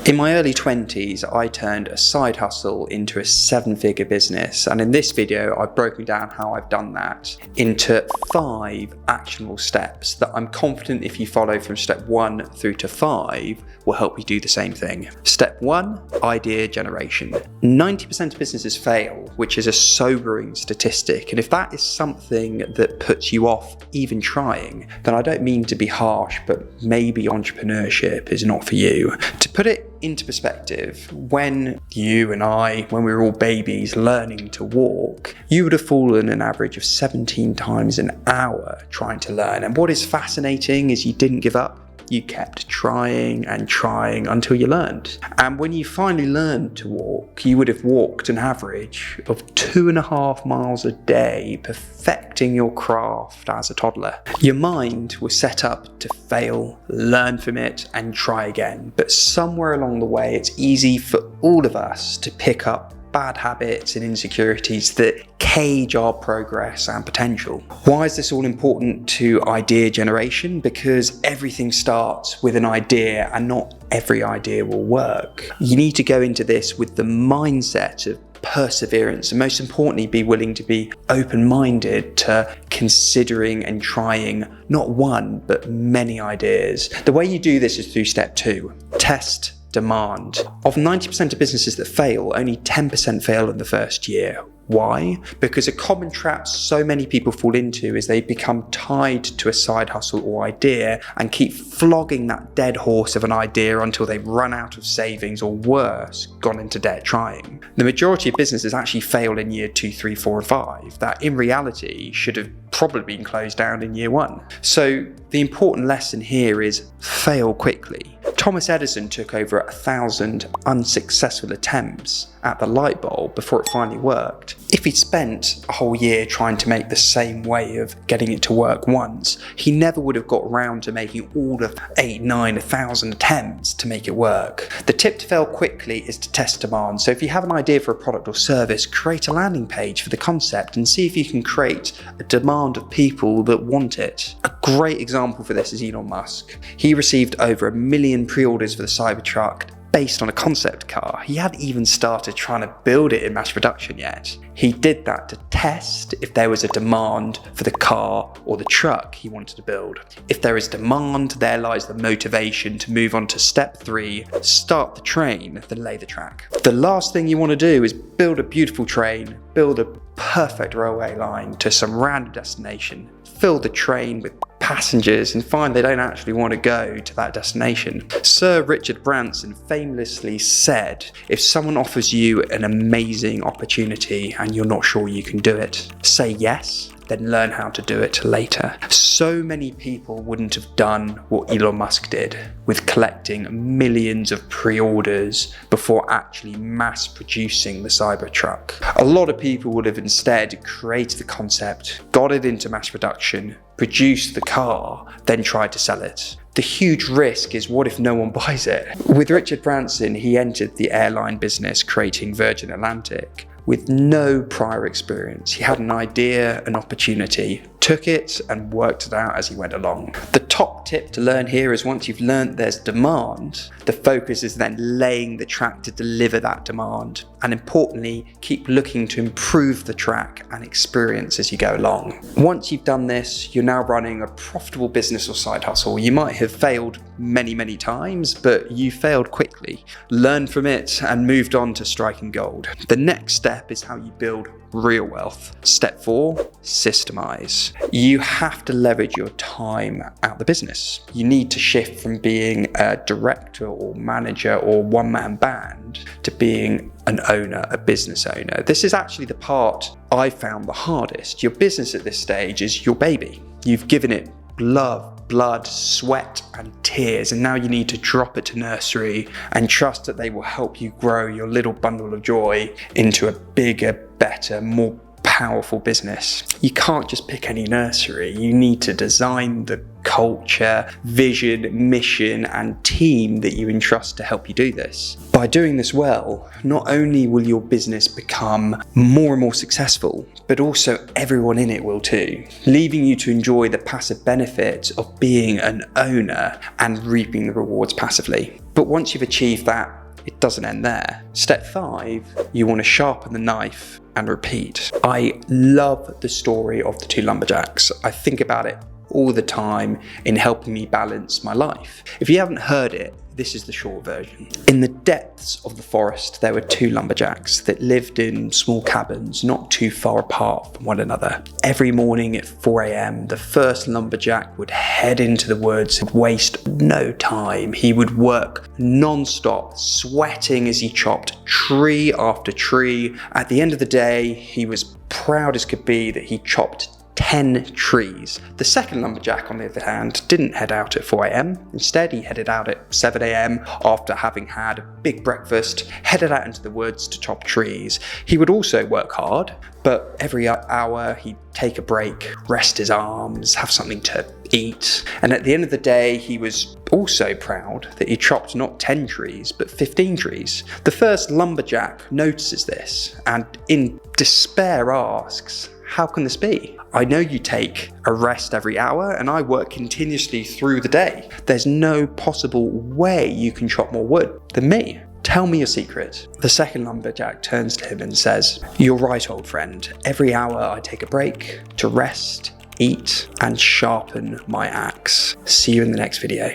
In my early 20s, I turned a side hustle into a 7-figure business, and in this video I've broken down how I've done that into 5 actionable steps that I'm confident if you follow from step 1 through to 5 will help you do the same thing. Step 1, idea generation. 90% of businesses fail, which is a sobering statistic, and if that is something that puts you off even trying, then I don't mean to be harsh, but maybe entrepreneurship is not for you. To put it into perspective, when you and I, when we were all babies learning to walk, you would have fallen an average of 17 times an hour trying to learn. And what is fascinating is you didn't give up. You kept trying and trying until you learned. And when you finally learned to walk, you would have walked an average of 2.5 miles a day, perfecting your craft as a toddler. Your mind was set up to fail, learn from it, and try again. But somewhere along the way, it's easy for all of us to pick up bad habits and insecurities that cage our progress and potential. Why is this all important to idea generation? Because everything starts with an idea and not every idea will work. You need to go into this with the mindset of perseverance and most importantly be willing to be open-minded to considering and trying not one but many ideas. The way you do this is through step 2, test demand. Of 90% of businesses that fail, only 10% fail in the first year. Why? Because a common trap so many people fall into is they become tied to a side hustle or idea and keep flogging that dead horse of an idea until they run out of savings or worse, gone into debt trying. The majority of businesses actually fail in year 2, 3, 4 and 5 that in reality should have probably been closed down in year 1. So the important lesson here is fail quickly. Thomas Edison took over 1,000 unsuccessful attempts at the light bulb before it finally worked. If he'd spent a whole year trying to make the same way of getting it to work once, he never would have got around to making all of 8, 9, 1,000 attempts to make it work. The tip to fail quickly is to test demand. So if you have an idea for a product or service, create a landing page for the concept and see if you can create a demand of people that want it. A great example for this is Elon Musk. He received over 1 million pre-orders for the Cybertruck based on a concept car. He hadn't even started trying to build it in mass production yet. He did that to test if there was a demand for the car or the truck he wanted to build. If there is demand, there lies the motivation to move on to step 3, start the train, then lay the track. The last thing you want to do is build a beautiful train, build a perfect railway line to some random destination, fill the train with passengers and find they don't actually want to go to that destination. Sir Richard Branson famously said, if someone offers you an amazing opportunity and you're not sure you can do it, say yes, then learn how to do it later. So many people wouldn't have done what Elon Musk did with collecting millions of pre-orders before actually mass producing the Cybertruck. A lot of people would have instead created the concept, got it into mass production, produced the car, then tried to sell it. The huge risk is what if no one buys it? With Richard Branson, he entered the airline business creating Virgin Atlantic with no prior experience. He had an idea, an opportunity, took it and worked it out as he went along. The top tip to learn here is once you've learned there's demand, the focus is then laying the track to deliver that demand. And importantly, keep looking to improve the track and experience as you go along. Once you've done this, you're now running a profitable business or side hustle. You might have failed many, many times, but you failed quickly, learned from it and moved on to striking gold. The next step is how you build real wealth. Step 4, systemize. You have to leverage your time out the business. You need to shift from being a director or manager or one-man band to being an owner, a business owner. This is actually the part I found the hardest. Your business at this stage is your baby. You've given it love, blood, sweat and tears, and now you need to drop it to nursery and trust that they will help you grow your little bundle of joy into a bigger, better, more powerful business. You can't just pick any nursery. You need to design the culture, vision, mission, and team that you entrust to help you do this. By doing this well, not only will your business become more and more successful, but also everyone in it will too, leaving you to enjoy the passive benefits of being an owner and reaping the rewards passively. But once you've achieved that, it doesn't end there. Step 5, you want to sharpen the knife and repeat. I love the story of the two lumberjacks. I think about it all the time in helping me balance my life. If you haven't heard it, this is the short version. In the depths of the forest, there were two lumberjacks that lived in small cabins not too far apart from one another. Every morning at 4 a.m, the first lumberjack would head into the woods and waste no time. He would work non-stop, sweating as he chopped tree after tree. At the end of the day, he was proud as could be that he chopped 10 trees. The second lumberjack, on the other hand, didn't head out at 4 a.m. Instead, he headed out at 7 a.m. after having had a big breakfast, headed out into the woods to chop trees. He would also work hard, but every hour he'd take a break, rest his arms, have something to eat. And at the end of the day, he was also proud that he chopped not 10 trees, but 15 trees. The first lumberjack notices this and in despair asks, "How can this be? I know you take a rest every hour and I work continuously through the day. There's no possible way you can chop more wood than me. Tell me your secret." The second lumberjack turns to him and says, "You're right, old friend. Every hour I take a break to rest, eat, and sharpen my axe." See you in the next video.